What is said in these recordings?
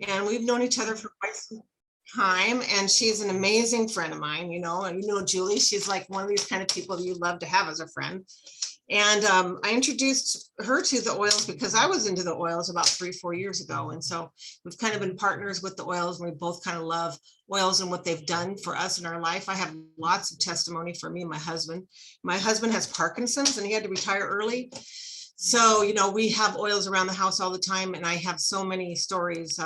and we've known each other for quite some time, and she's an amazing friend of mine, and Julie, she's like one of these kind of people that you love to have as a friend. And I introduced her to the oils because I was into the oils about 3-4 years ago. And so we've kind of been partners with the oils, and we both kind of love oils and what they've done for us in our life. I have lots of testimony for me and my husband. My husband has Parkinson's and he had to retire early. So, we have oils around the house all the time. And I have so many stories,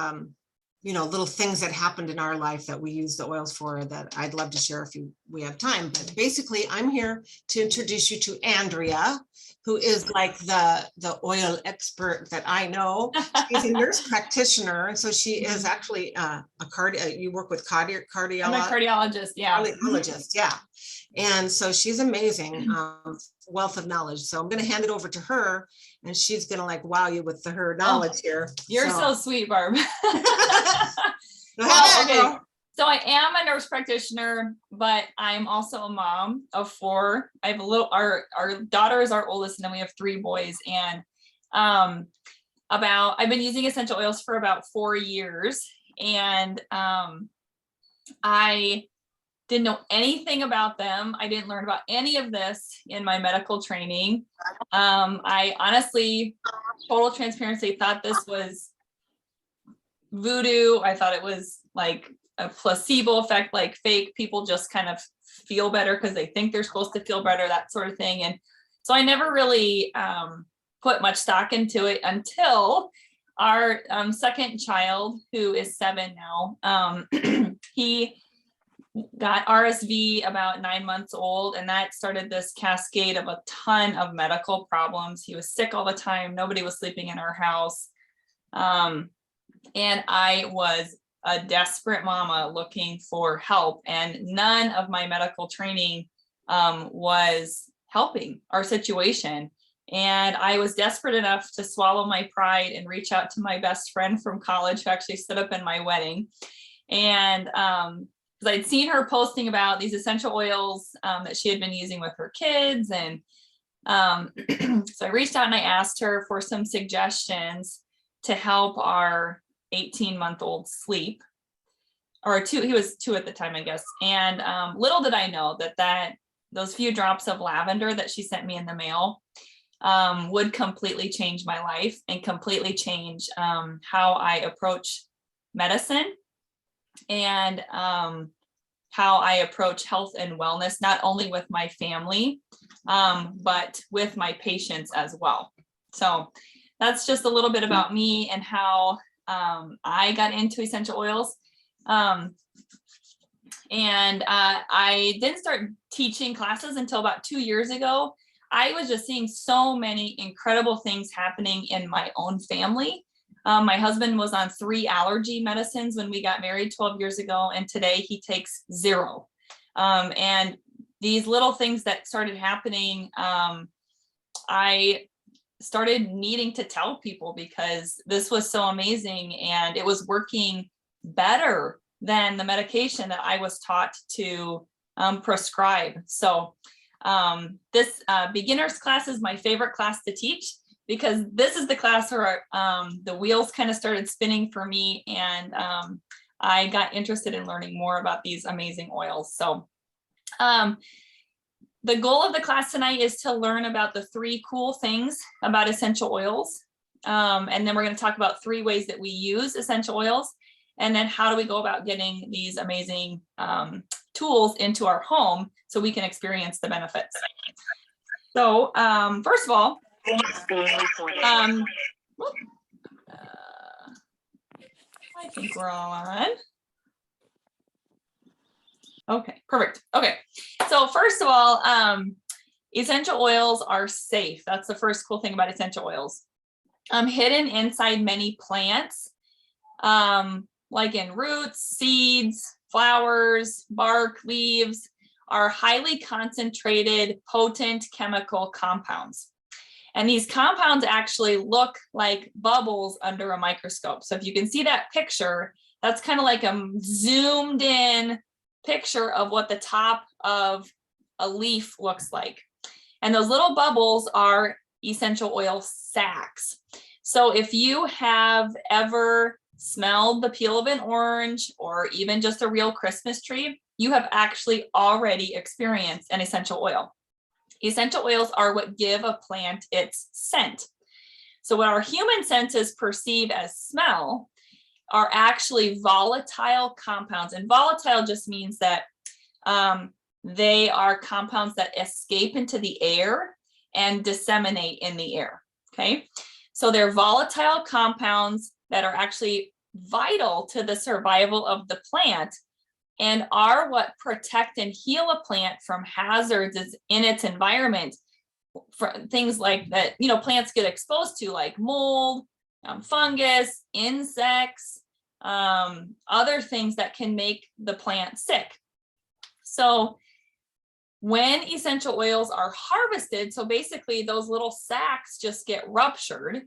little things that happened in our life that we use the oils for that I'd love to share if we have time. But basically, I'm here to introduce you to Andrea, who is like the oil expert that I know. She's a nurse practitioner, and so she is actually you work with cardiologist. I'm a cardiologist, yeah. Cardiologist, yeah. And so she's amazing, wealth of knowledge. So I'm going to hand it over to her, and she's going to wow you with her knowledge here. You're so sweet, Barb. Well, okay. So I am a nurse practitioner, but I'm also a mom of 4. I have our daughter is our oldest, and then we have 3 boys. And I've been using essential oils for about 4 years, and I didn't know anything about them. I didn't learn about any of this in my medical training. I honestly, total transparency, thought this was voodoo. I thought it was like a placebo effect, like fake people just kind of feel better because they think they're supposed to feel better, that sort of thing. And so I never really put much stock into it until our second child, who is 7 now. He got RSV about 9 months old, and that started this cascade of a ton of medical problems. He was sick all the time. Nobody was sleeping in our house. And I was a desperate mama looking for help, and none of my medical training was helping our situation. And I was desperate enough to swallow my pride and reach out to my best friend from college, who actually stood up in my wedding. And because I'd seen her posting about these essential oils that she had been using with her kids. And so I reached out and I asked her for some suggestions to help our 18-month-old sleep, or 2, he was 2 at the time, I guess. And little did I know that those few drops of lavender that she sent me in the mail would completely change my life and completely change how I approach medicine and how I approach health and wellness, not only with my family, but with my patients as well. So that's just a little bit about me and how I got into essential oils. And I didn't start teaching classes until about 2 years ago. I was just seeing so many incredible things happening in my own family. My husband was on 3 allergy medicines when we got married 12 years ago, and today he takes 0. And these little things that started happening, I started needing to tell people because this was so amazing and it was working better than the medication that I was taught to prescribe. So this beginner's class is my favorite class to teach, because this is the class where the wheels kind of started spinning for me, and I got interested in learning more about these amazing oils. So the goal of the class tonight is to learn about the 3 cool things about essential oils. And then we're going to talk about 3 ways that we use essential oils, and then how do we go about getting these amazing tools into our home so we can experience the benefits. So first of all, I think we're all on. Okay, perfect. Okay, so first of all, essential oils are safe. That's the first cool thing about essential oils. Hidden inside many plants, like in roots, seeds, flowers, bark, leaves, are highly concentrated, potent chemical compounds. And these compounds actually look like bubbles under a microscope. So if you can see that picture, that's kind of like a zoomed in picture of what the top of a leaf looks like. And those little bubbles are essential oil sacs. So if you have ever smelled the peel of an orange or even just a real Christmas tree, you have actually already experienced an essential oil. Essential oils are what give a plant its scent. So what our human senses perceive as smell are actually volatile compounds. And volatile just means that they are compounds that escape into the air and disseminate in the air, okay? So they're volatile compounds that are actually vital to the survival of the plant and are what protect and heal a plant from hazards in its environment, for things like that, you know, plants get exposed to, like mold, fungus, insects, other things that can make the plant sick. So when essential oils are harvested, so basically those little sacs just get ruptured,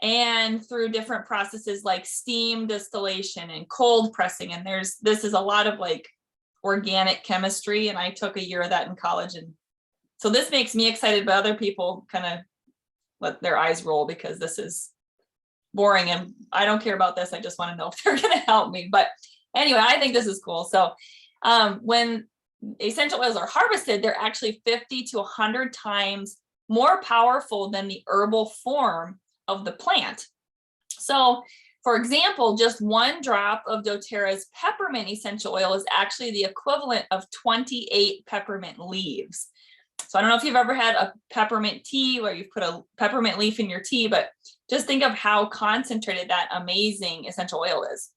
and through different processes like steam distillation and cold pressing, and this is a lot of like organic chemistry, and I took a year of that in college, and so this makes me excited, but other people kind of let their eyes roll because this is boring and I don't care about this. I just want to know if they're going to help me. But anyway, I think this is cool. So when essential oils are harvested, they're actually 50 to 100 times more powerful than the herbal form of the plant. So for example, just 1 drop of doTERRA's peppermint essential oil is actually the equivalent of 28 peppermint leaves. So I don't know if you've ever had a peppermint tea where you've put a peppermint leaf in your tea, but just think of how concentrated that amazing essential oil is.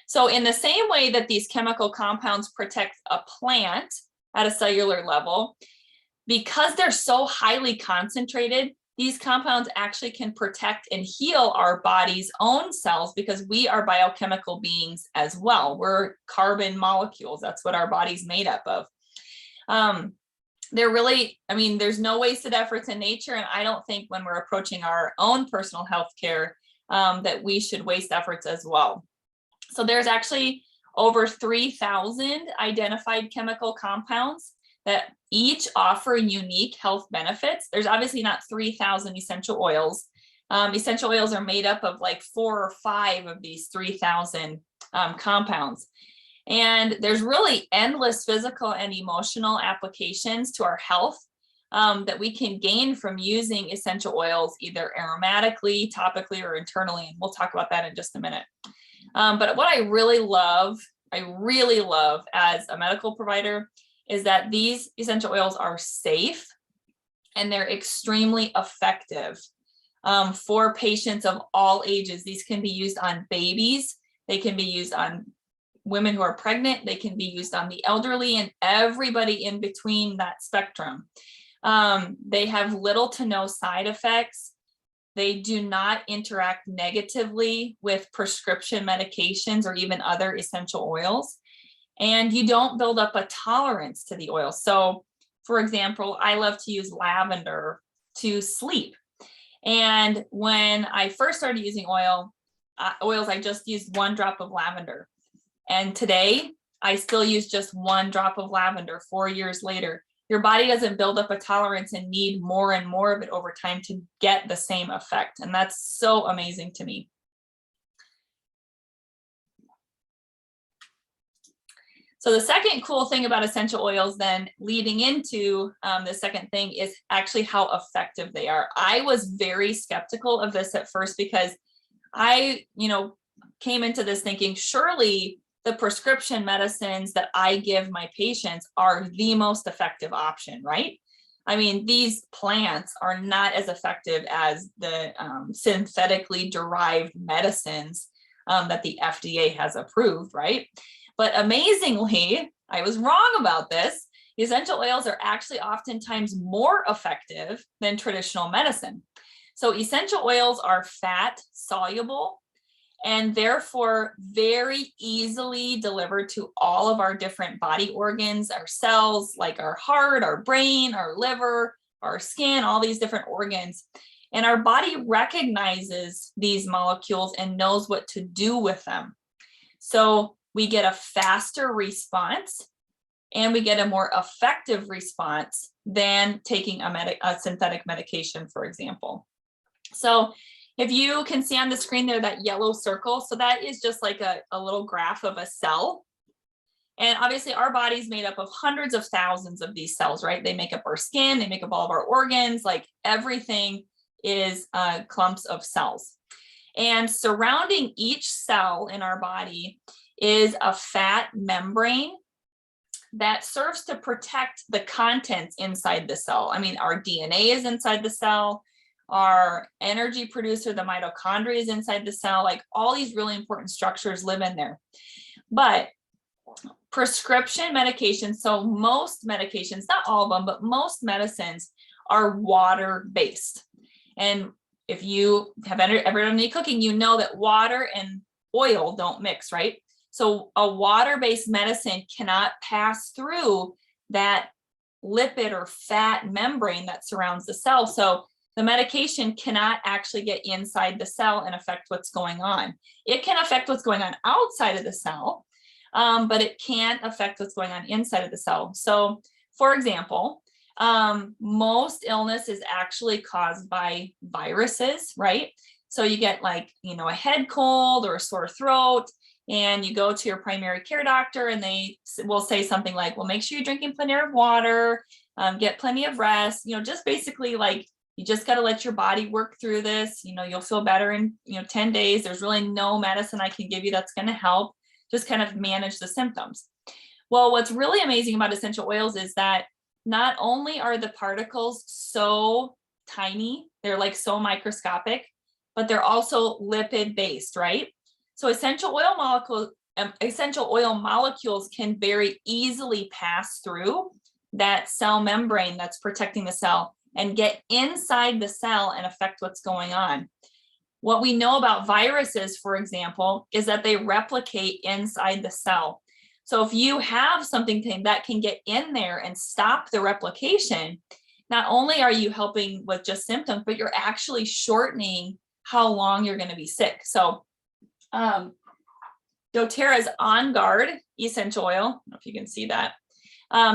So in the same way that these chemical compounds protect a plant at a cellular level, because they're so highly concentrated, these compounds actually can protect and heal our body's own cells because we are biochemical beings as well. We're carbon molecules. That's what our body's made up of. They're really, I mean, there's no wasted efforts in nature. And I don't think when we're approaching our own personal health care that we should waste efforts as well. So there's actually over 3,000 identified chemical compounds that each offer unique health benefits. There's obviously not 3,000 essential oils. Essential oils are made up of like 4 or 5 of these 3,000 compounds. And there's really endless physical and emotional applications to our health that we can gain from using essential oils, either aromatically, topically, or internally. And we'll talk about that in just a minute. But what I really love as a medical provider is that these essential oils are safe and they're extremely effective for patients of all ages. These can be used on babies. They can be used on women who are pregnant. They can be used on the elderly and everybody in between that spectrum. They have little to no side effects. They do not interact negatively with prescription medications or even other essential oils. And you don't build up a tolerance to the oil. So for example, I love to use lavender to sleep. And when I first started using oils, I just used 1 drop of lavender. And today I still use just 1 drop of lavender 4 years later. Your body doesn't build up a tolerance and need more and more of it over time to get the same effect. And that's so amazing to me. So the second cool thing about essential oils then leading into the second thing is actually how effective they are. I was very skeptical of this at first because I, came into this thinking surely the prescription medicines that I give my patients are the most effective option, right? I mean, these plants are not as effective as the synthetically derived medicines that the FDA has approved, right? But amazingly, I was wrong about this. Essential oils are actually oftentimes more effective than traditional medicine. So essential oils are fat soluble and therefore very easily delivered to all of our different body organs, our cells, like our heart, our brain, our liver, our skin, all these different organs. And our body recognizes these molecules and knows what to do with them. So we get a faster response and we get a more effective response than taking a synthetic medication, for example. So If you can see on the screen there, that yellow circle, so that is just like a little graph of a cell. And obviously our body's made up of hundreds of thousands of these cells, right? They make up our skin, they make up all of our organs, like everything is clumps of cells. And surrounding each cell in our body is a fat membrane that serves to protect the contents inside the cell. I mean, our DNA is inside the cell, our energy producer, the mitochondria, is inside the cell, like all these really important structures live in there. But prescription medications, so most medications, not all of them, but most medicines are water-based. And if you have ever done any cooking, you know that water and oil don't mix, right? So a water-based medicine cannot pass through that lipid or fat membrane that surrounds the cell. So the medication cannot actually get inside the cell and affect what's going on. It can affect what's going on outside of the cell, but it can't affect what's going on inside of the cell. So for example, most illness is actually caused by viruses, right? So you get like, a head cold or a sore throat, and you go to your primary care doctor and they will say something like, well, make sure you're drinking plenty of water, get plenty of rest, just basically like, you just got to let your body work through this. You'll feel better in, 10 days. There's really no medicine I can give you that's going to help. Just kind of manage the symptoms. Well, what's really amazing about essential oils is that not only are the particles so tiny, they're like so microscopic, but they're also lipid based, right? So essential oil molecules can very easily pass through that cell membrane that's protecting the cell and get inside the cell and affect what's going on. What we know about viruses, for example, is that they replicate inside the cell. So if you have something that can get in there and stop the replication, not only are you helping with just symptoms, but you're actually shortening how long you're going to be sick. So doTERRA's On Guard essential oil, I don't know if you can see that.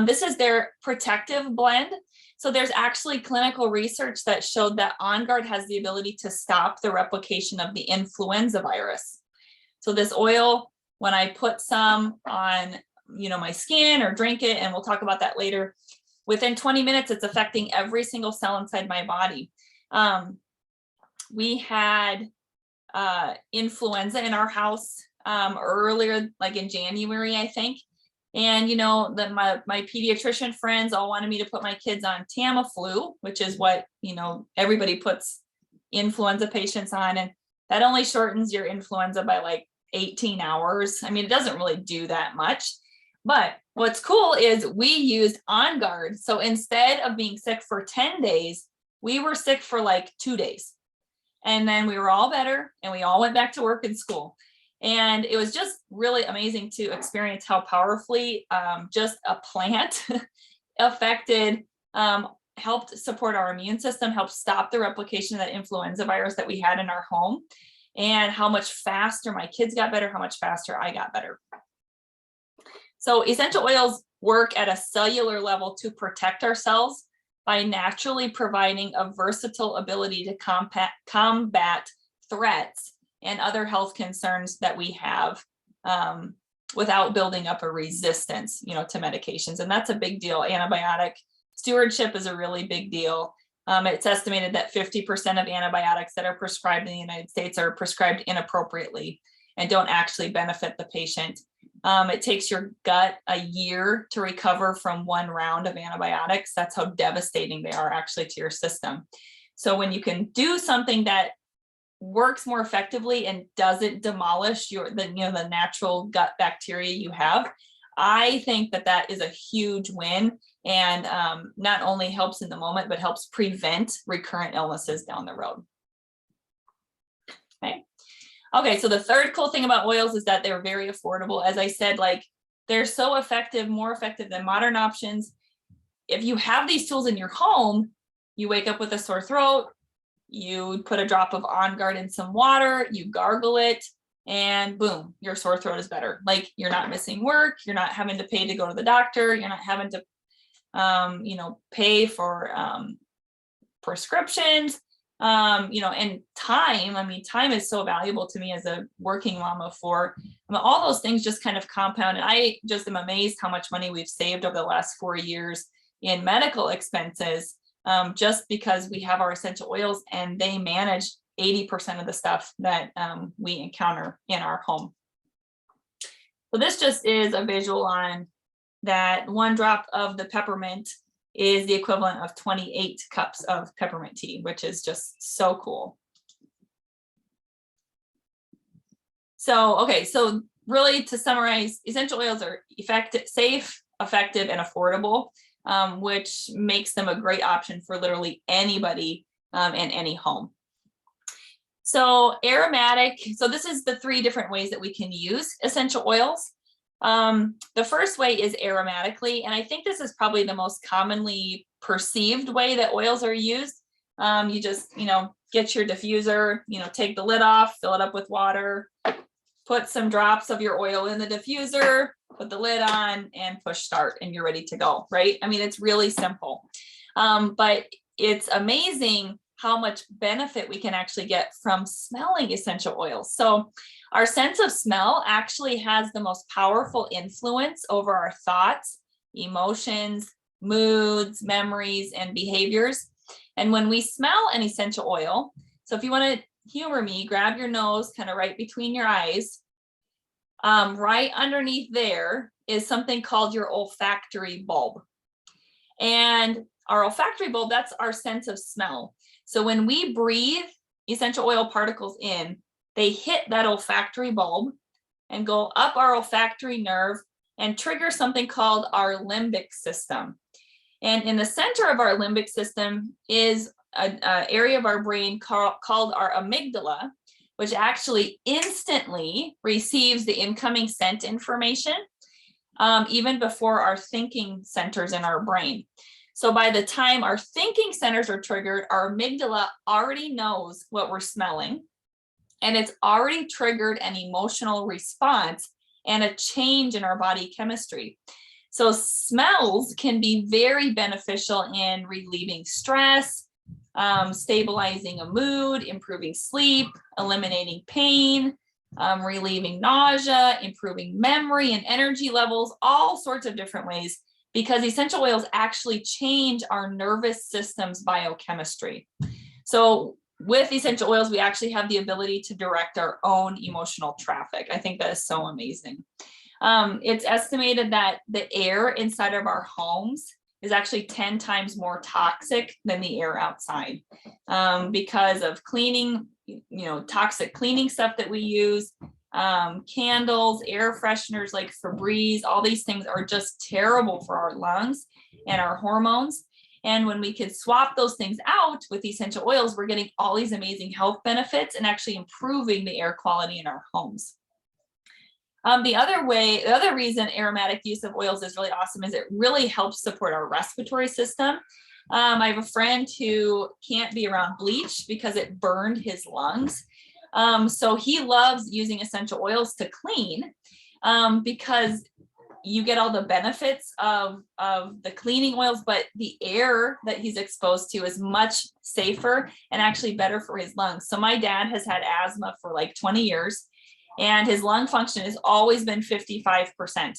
This is their protective blend. So there's actually clinical research that showed that On Guard has the ability to stop the replication of the influenza virus. So this oil, when I put some on, my skin or drink it, and we'll talk about that later, within 20 minutes, it's affecting every single cell inside my body. We had influenza in our house earlier, like in January, I think. And my pediatrician friends all wanted me to put my kids on Tamiflu, which is what everybody puts influenza patients on, and that only shortens your influenza by like 18 hours. I mean, it doesn't really do that much. But what's cool is we used On Guard. So instead of being sick for 10 days, we were sick for like 2 days. And then we were all better and we all went back to work and school. And it was just really amazing to experience how powerfully just a plant affected, helped support our immune system, helped stop the replication of that influenza virus that we had in our home, and how much faster my kids got better, how much faster I got better. So essential oils work at a cellular level to protect our cells by naturally providing a versatile ability to combat threats and other health concerns that we have without building up a resistance, to medications. And that's a big deal. Antibiotic stewardship is a really big deal. It's estimated that 50% of antibiotics that are prescribed in the United States are prescribed inappropriately and don't actually benefit the patient. It takes your gut a year to recover from one round of antibiotics. That's how devastating they are actually to your system. So when you can do something that works more effectively and doesn't demolish the natural gut bacteria you have, I think that is a huge win, and not only helps in the moment, but helps prevent recurrent illnesses down the road. Okay, so the third cool thing about oils is that they're very affordable. As I said, like, they're so effective, more effective than modern options. If you have these tools in your home, you wake up with a sore throat, you put a drop of On Guard in some water, you gargle it, and boom, your sore throat is better. Like, you're not missing work, you're not having to pay to go to the doctor, you're not having to, pay for prescriptions. And time, I mean, time is so valuable to me as a working mom of four. All those things just kind of compound. And I just am amazed how much money we've saved over the last 4 years in medical expenses, just because we have our essential oils and they manage 80% of the stuff that we encounter in our home. So this just is a visual on that 1 drop of the peppermint is the equivalent of 28 cups of peppermint tea, which is just so cool. So, okay, so really to summarize, essential oils are safe, effective, and affordable, which makes them a great option for literally anybody in any home. So aromatic, so this is the 3 different ways that we can use essential oils. The first way is aromatically, and I think this is probably the most commonly perceived way that oils are used. You just, get your diffuser, take the lid off, fill it up with water, put some drops of your oil in the diffuser, put the lid on and push start and you're ready to go, right? I mean, it's really simple, but it's amazing how much benefit we can actually get from smelling essential oils. So our sense of smell actually has the most powerful influence over our thoughts, emotions, moods, memories, and behaviors. And when we smell an essential oil, so if you want to humor me, grab your nose kind of right between your eyes. Right underneath there is something called your olfactory bulb. And our olfactory bulb, that's our sense of smell. So when we breathe essential oil particles in, they hit that olfactory bulb and go up our olfactory nerve and trigger something called our limbic system. And in the center of our limbic system is an area of our brain called our amygdala, which actually instantly receives the incoming scent information, even before our thinking centers in our brain. So by the time our thinking centers are triggered, our amygdala already knows what we're smelling, and it's already triggered an emotional response and a change in our body chemistry. So smells can be very beneficial in relieving stress, stabilizing a mood, improving sleep, eliminating pain, relieving nausea, improving memory and energy levels, all sorts of different ways, because essential oils actually change our nervous system's biochemistry. So with essential oils, we actually have the ability to direct our own emotional traffic. I think that is so amazing. It's estimated that the air inside of our homes is actually 10 times more toxic than the air outside, because of cleaning, toxic cleaning stuff that we use, candles, air fresheners like Febreze, all these things are just terrible for our lungs and our hormones. And when we can swap those things out with essential oils, we're getting all these amazing health benefits and actually improving the air quality in our homes. The other reason aromatic use of oils is really awesome is it really helps support our respiratory system. I have a friend who can't be around bleach because it burned his lungs. So he loves using essential oils to clean, because you get all the benefits of the cleaning oils, but the air that he's exposed to is much safer and actually better for his lungs. So my dad has had asthma for like 20 years. And his lung function has always been 55%.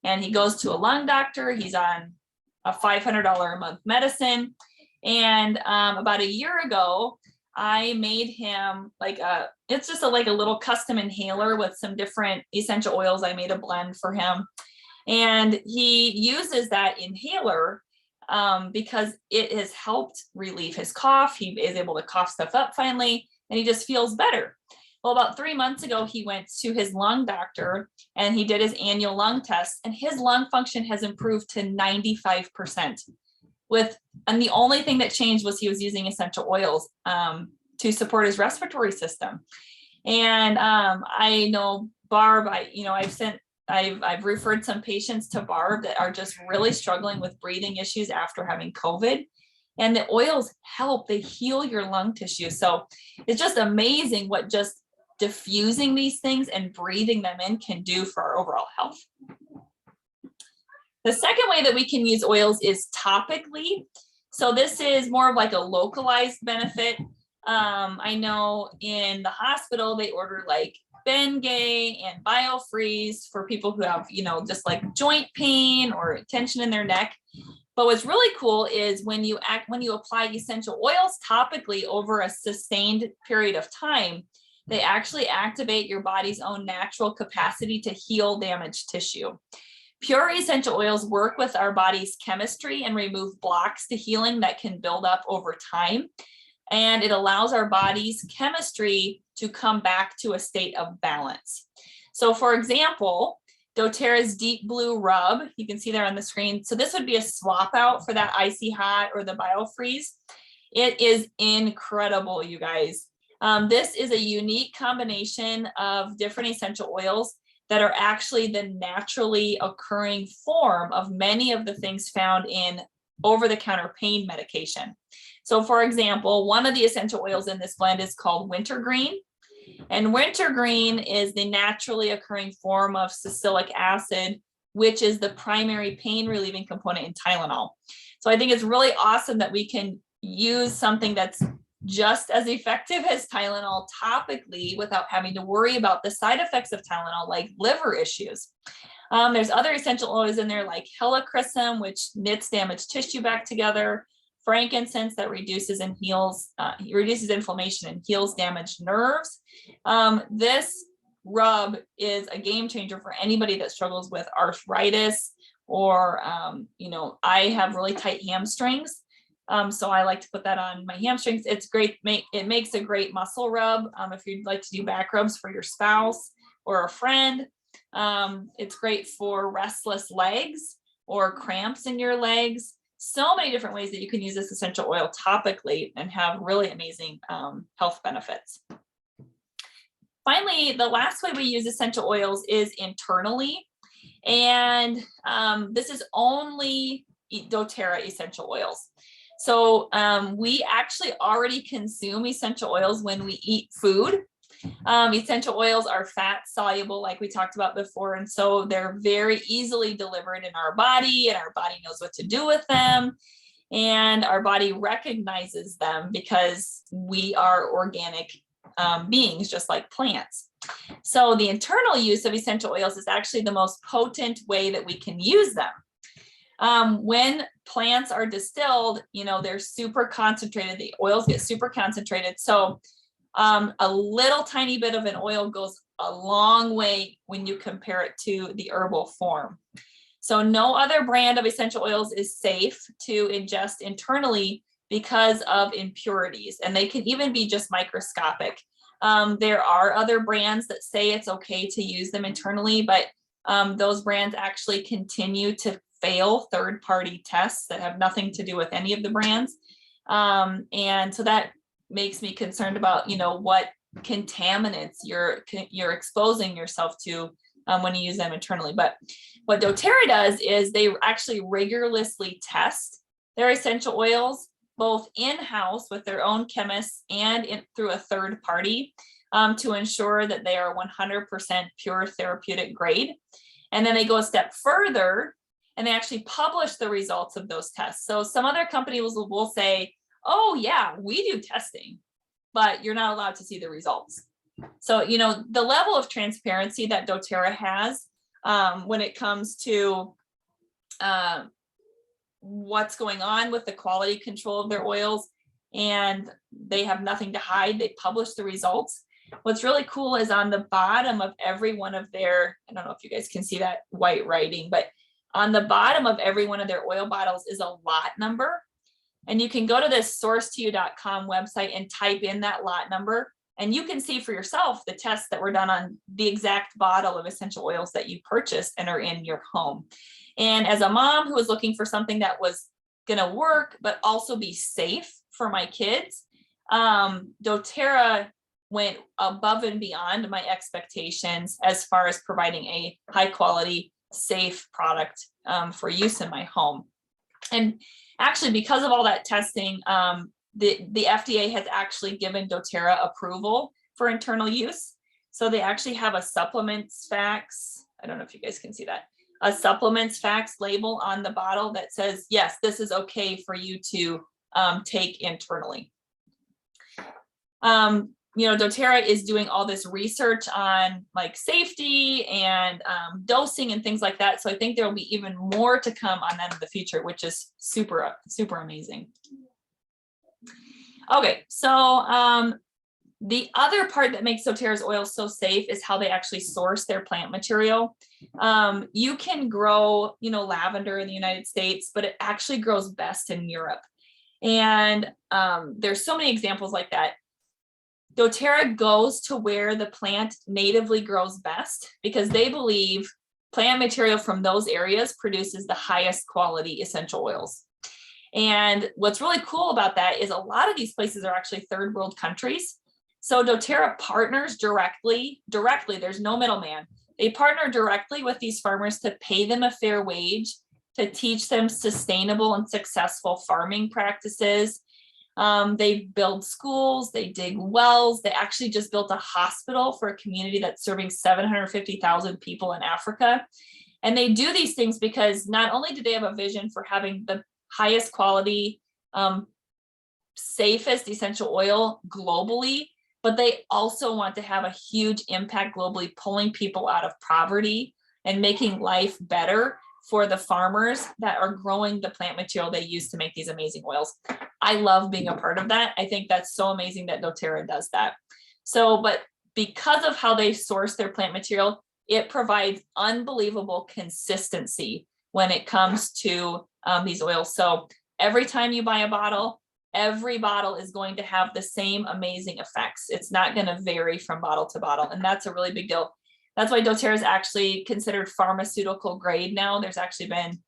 And he goes to a lung doctor. He's on a $500 a month medicine. And about a year ago, I made him it's just like a little custom inhaler with some different essential oils. I made a blend for him. And he uses that inhaler because it has helped relieve his cough. He is able to cough stuff up finally, and he just feels better. Well, about 3 months ago, he went to his lung doctor and he did his annual lung test, and his lung function has improved to 95%. And the only thing that changed was he was using essential oils to support his respiratory system. And I know Barb, I've referred some patients to Barb that are just really struggling with breathing issues after having COVID. And the oils help, they heal your lung tissue. So it's just amazing what just diffusing these things and breathing them in can do for our overall health. The second way that we can use oils is topically. So this is more of like a localized benefit. I know in the hospital, they order like Bengay and BioFreeze for people who have, just like joint pain or tension in their neck. But what's really cool is when you apply essential oils topically over a sustained period of time, they actually activate your body's own natural capacity to heal damaged tissue. Pure essential oils work with our body's chemistry and remove blocks to healing that can build up over time. And it allows our body's chemistry to come back to a state of balance. So for example, doTERRA's Deep Blue Rub, you can see there on the screen. So this would be a swap out for that Icy Hot or the BioFreeze. It is incredible, you guys. This is a unique combination of different essential oils that are actually the naturally occurring form of many of the things found in over-the-counter pain medication. So for example, one of the essential oils in this blend is called wintergreen. And wintergreen is the naturally occurring form of salicylic acid, which is the primary pain relieving component in Tylenol. So I think it's really awesome that we can use something that's just as effective as Tylenol topically without having to worry about the side effects of Tylenol, like liver issues. There's other essential oils in there like helichrysum, which knits damaged tissue back together, frankincense that reduces and heals, reduces inflammation and heals damaged nerves. This rub is a game changer for anybody that struggles with arthritis or, I have really tight hamstrings. So I like to put that on my hamstrings. It's great. It makes a great muscle rub. If you'd like to do back rubs for your spouse or a friend, it's great for restless legs or cramps in your legs. So many different ways that you can use this essential oil topically and have really amazing health benefits. Finally, the last way we use essential oils is internally. And this is only doTERRA essential oils. So we actually already consume essential oils when we eat food. Essential oils are fat soluble, like we talked about before, and so they're very easily delivered in our body, and our body knows what to do with them, and our body recognizes them because we are organic beings, just like plants. So the internal use of essential oils is actually the most potent way that we can use them. When plants are distilled, they're super concentrated. The oils get super concentrated. So a little tiny bit of an oil goes a long way when you compare it to the herbal form. So no other brand of essential oils is safe to ingest internally because of impurities, and they can even be just microscopic. There are other brands that say it's okay to use them internally, but those brands actually continue to fail third-party tests that have nothing to do with any of the brands. And so that makes me concerned about, what contaminants you're exposing yourself to when you use them internally. But what doTERRA does is they actually rigorously test their essential oils, both in-house with their own chemists and through a third party to ensure that they are 100% pure therapeutic grade. And then they go a step further and they actually publish the results of those tests. So some other companies will say, oh yeah, we do testing, but you're not allowed to see the results. So, the level of transparency that doTERRA has when it comes to what's going on with the quality control of their oils, and they have nothing to hide. They publish the results. What's really cool is on the bottom of every one of their, I don't know if you guys can see that white writing, but on the bottom of every one of their oil bottles is a lot number. And you can go to this source2you.com website and type in that lot number, and you can see for yourself the tests that were done on the exact bottle of essential oils that you purchased and are in your home. And as a mom who was looking for something that was going to work, but also be safe for my kids, doTERRA went above and beyond my expectations as far as providing a high quality, safe product for use in my home. And actually, because of all that testing, the FDA has actually given doTERRA approval for internal use. So they actually have a supplements facts. I don't know if you guys can see that. A supplements facts label on the bottle that says, yes, this is okay for you to take internally. doTERRA is doing all this research on like safety and dosing and things like that. So I think there will be even more to come on that in the future, which is super, super amazing. Okay, so the other part that makes doTERRA's oil so safe is how they actually source their plant material. You can grow, lavender in the United States, but it actually grows best in Europe. And there's so many examples like that. doTERRA goes to where the plant natively grows best because they believe plant material from those areas produces the highest quality essential oils. And what's really cool about that is a lot of these places are actually third world countries. So doTERRA partners directly, there's no middleman. They partner directly with these farmers to pay them a fair wage, to teach them sustainable and successful farming practices. They build schools, they dig wells. They actually just built a hospital for a community that's serving 750,000 people in Africa. And they do these things because not only do they have a vision for having the highest quality, safest essential oil globally, but they also want to have a huge impact globally, pulling people out of poverty and making life better for the farmers that are growing the plant material they use to make these amazing oils. I love being a part of that. I think that's so amazing that doTERRA does that. So, but because of how they source their plant material, it provides unbelievable consistency when it comes to these oils. So every time you buy a bottle, every bottle is going to have the same amazing effects. It's not going to vary from bottle to bottle. And that's a really big deal. That's why doTERRA is actually considered pharmaceutical grade now. There's actually been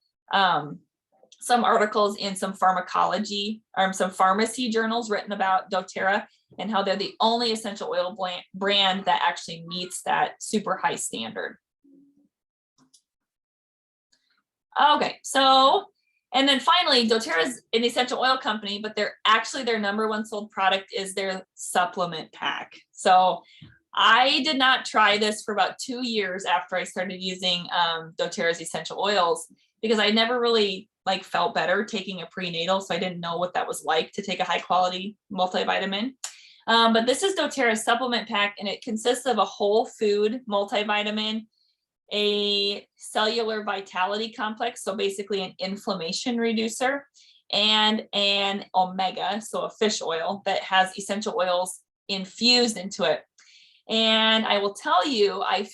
some articles in some pharmacology or some pharmacy journals written about doTERRA and how they're the only essential oil brand that actually meets that super high standard. Okay, so, and then finally, doTERRA is an essential oil company, but they're actually their number one sold product is their supplement pack. So I did not try this for about 2 years after I started using doTERRA's essential oils because I never really felt better taking a prenatal. So I didn't know what that was like to take a high quality multivitamin. But this is doTERRA's supplement pack, and it consists of a whole food multivitamin, a cellular vitality complex, so basically an inflammation reducer, and an omega, so a fish oil that has essential oils infused into it. And I will tell you, I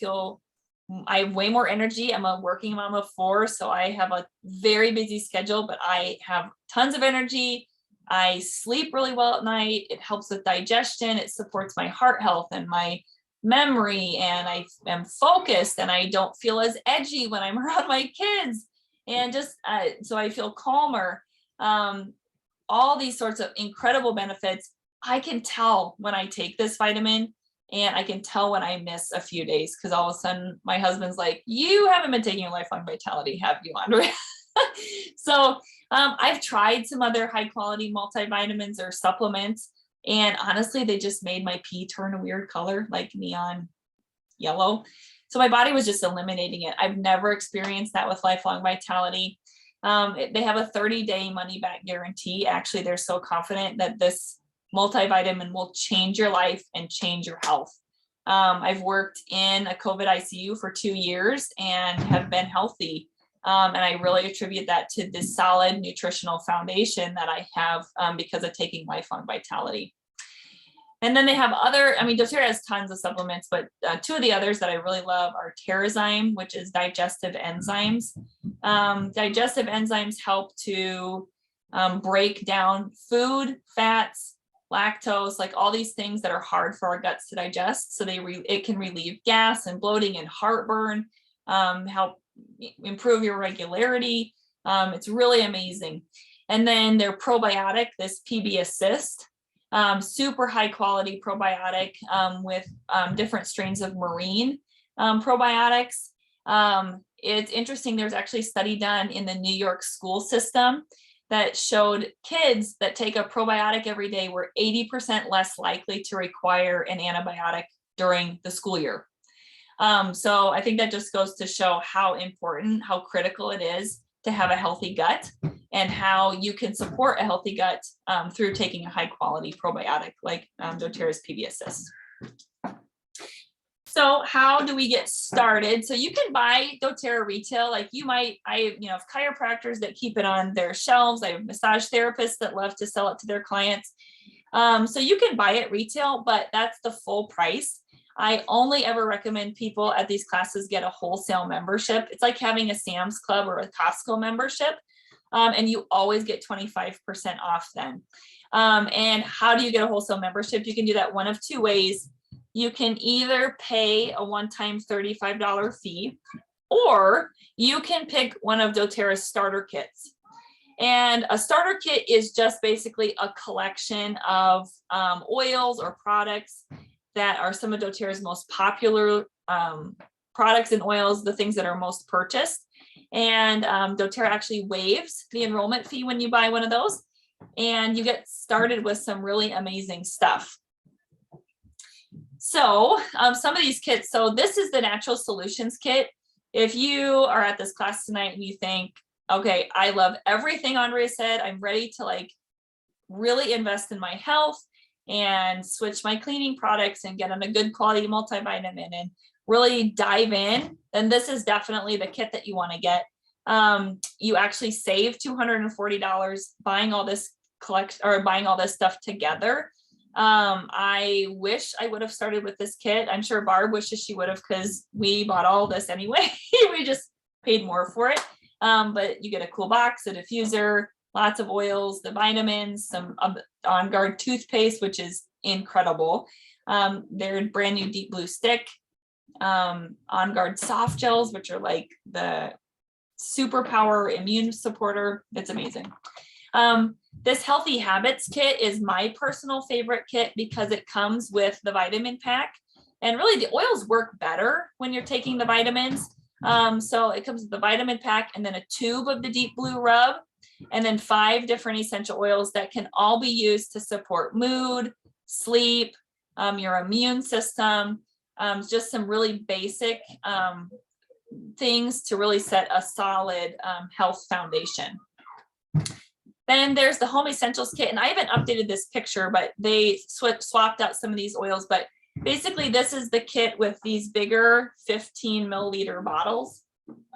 have way more energy. I'm a working mom of 4, so I have a very busy schedule, but I have tons of energy. I sleep really well at night. It helps with digestion. It supports my heart health and my memory, and I am focused, and I don't feel as edgy when I'm around my kids, and just so I feel calmer. All these sorts of incredible benefits. I can tell when I take this vitamin, and I can tell when I miss a few days, because all of a sudden my husband's like, you haven't been taking a Lifelong Vitality, have you, Andrea? So I've tried some other high quality multivitamins or supplements, and honestly, they just made my pee turn a weird color, like neon yellow. So my body was just eliminating it. I've never experienced that with Lifelong Vitality. They have a 30-day money back guarantee. Actually, they're so confident that this multivitamin will change your life and change your health. I've worked in a COVID ICU for 2 years and have been healthy. And I really attribute that to the solid nutritional foundation that I have because of taking Lifelong Vitality. And then they have doTERRA has tons of supplements, but 2 of the others that I really love are Terrazyme, which is digestive enzymes. Digestive enzymes help to break down food, fats, lactose, like all these things that are hard for our guts to digest. So it can relieve gas and bloating and heartburn, help improve your regularity. It's really amazing. And then their probiotic, this PB Assist, super high quality probiotic with different strains of marine probiotics. It's interesting. There's actually a study done in the New York school system that showed kids that take a probiotic every day were 80% less likely to require an antibiotic during the school year. So I think that just goes to show how important, how critical it is to have a healthy gut and how you can support a healthy gut through taking a high quality probiotic like doTERRA's PB Assist. So how do we get started? So you can buy doTERRA retail, like you might, I have chiropractors that keep it on their shelves. I have massage therapists that love to sell it to their clients. So you can buy it retail, but that's the full price. I only ever recommend people at these classes get a wholesale membership. It's like having a Sam's Club or a Costco membership. And you always get 25% off then. And how do you get a wholesale membership? You can do that one of two ways. You can either pay a one-time $35 fee, or you can pick one of doTERRA's starter kits. And a starter kit is just basically a collection of oils or products that are some of doTERRA's most popular products and oils, the things that are most purchased. And doTERRA actually waives the enrollment fee when you buy one of those, and you get started with some really amazing stuff. So some of these kits, so this is the Natural Solutions kit. If you are at this class tonight and you think, okay, I love everything Andrea said, I'm ready to like really invest in my health and switch my cleaning products and get on a good quality multivitamin and really dive in, then this is definitely the kit that you want to get. You actually save $240 buying all this buying all this stuff together. I wish I would have started with this kit. I'm sure Barb wishes she would have, because we bought all this anyway. We just paid more for it. But you get a cool box, a diffuser, lots of oils, the vitamins, some On Guard toothpaste, which is incredible. Their brand new Deep Blue stick, On Guard soft gels, which are like the superpower immune supporter. It's amazing. This Healthy Habits kit is my personal favorite kit because it comes with the vitamin pack, and really the oils work better when you're taking the vitamins. So it comes with the vitamin pack and then a tube of the Deep Blue rub, and then 5 different essential oils that can all be used to support mood, sleep, your immune system, just some really basic things to really set a solid health foundation. Then there's the Home Essentials kit, and I haven't updated this picture, but they swapped out some of these oils. But basically, this is the kit with these bigger 15 milliliter bottles.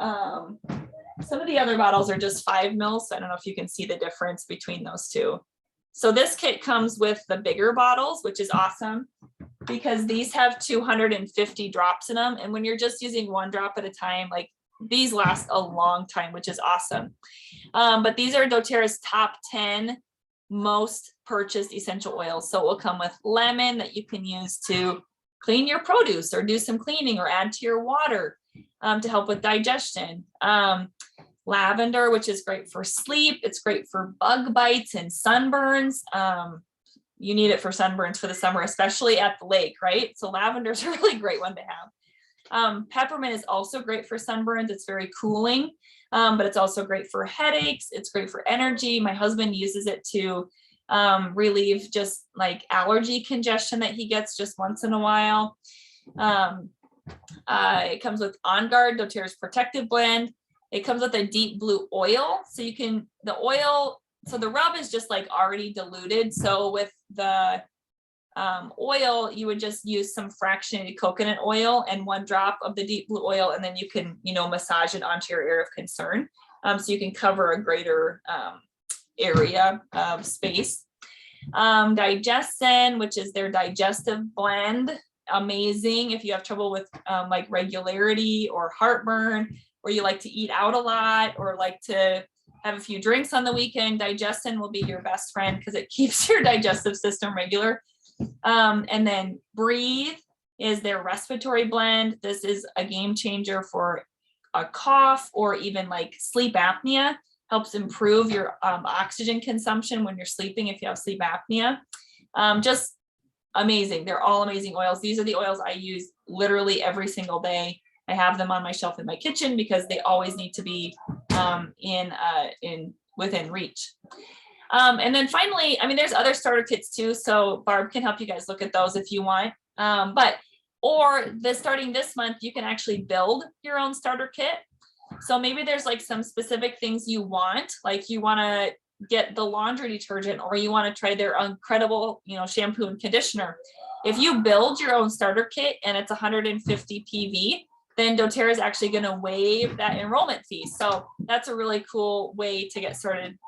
Some of the other bottles are just 5 mils. So I don't know if you can see the difference between those two. So this kit comes with the bigger bottles, which is awesome because these have 250 drops in them. And when you're just using 1 drop at a time, like these last a long time, which is awesome. But these are doTERRA's top 10 most purchased essential oils. So it will come with lemon that you can use to clean your produce or do some cleaning or add to your water to help with digestion. Lavender, which is great for sleep. It's great for bug bites and sunburns. You need it for sunburns for the summer, especially at the lake, right? So lavender is a really great one to have. Peppermint is also great for sunburns. It's very cooling, but it's also great for headaches. It's great for energy. My husband uses it to relieve just like allergy congestion that he gets just once in a while. It comes with On Guard, doTERRA's protective blend. It comes with a Deep Blue oil. So you can, the oil, so the rub is just like already diluted. So with the oil, you would just use some fractionated coconut oil and 1 drop of the Deep Blue oil, and then you can, massage it onto your area of concern. So you can cover a greater area of space. Digestin, which is their digestive blend, amazing if you have trouble with like regularity or heartburn, or you like to eat out a lot or like to have a few drinks on the weekend. Digestin will be your best friend because it keeps your digestive system regular. And then Breathe is their respiratory blend. This is a game changer for a cough or even like sleep apnea. Helps improve your oxygen consumption when you're sleeping if you have sleep apnea. Just amazing. They're all amazing oils. These are the oils I use literally every single day. I have them on my shelf in my kitchen because they always need to be within reach. And then finally, there's other starter kits too. So Barb can help you guys look at those if you want. Starting this month, you can actually build your own starter kit. So maybe there's like some specific things you want, like you want to get the laundry detergent, or you want to try their incredible, shampoo and conditioner. If you build your own starter kit and it's 150 PV, then doTERRA is actually going to waive that enrollment fee. So that's a really cool way to get started,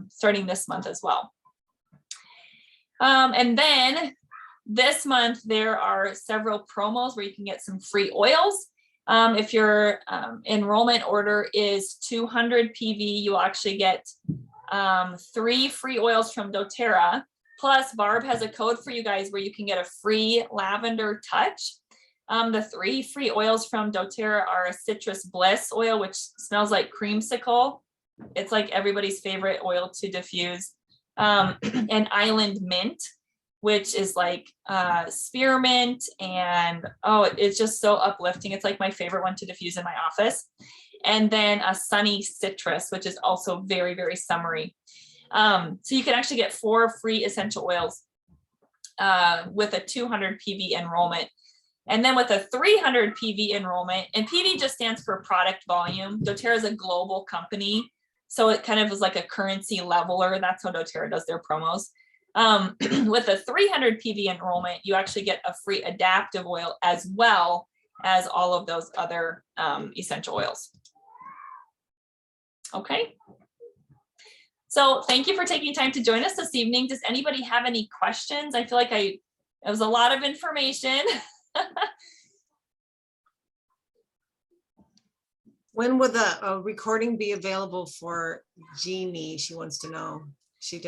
starting this month as well. And then this month, there are several promos where you can get some free oils. If your enrollment order is 200 PV, you will actually get 3 free oils from doTERRA. Plus, Barb has a code for you guys where you can get a free lavender touch. The 3 free oils from doTERRA are a citrus bliss oil, which smells like creamsicle. It's like everybody's favorite oil to diffuse. And island mint, which is like spearmint, and it's just so uplifting. It's like my favorite one to diffuse in my office. And then a sunny citrus, which is also very, very summery. So you can actually get 4 free essential oils with a 200 PV enrollment. And then with a 300 PV enrollment, and PV just stands for product volume. doTERRA is a global company, so it kind of is like a currency leveler. That's how doTERRA does their promos. With a 300 PV enrollment, you actually get a free adaptive oil as well as all of those other essential oils. Okay. So thank you for taking time to join us this evening. Does anybody have any questions? I feel like it was a lot of information. When will the recording be available for Jeannie? She wants to know. She didn't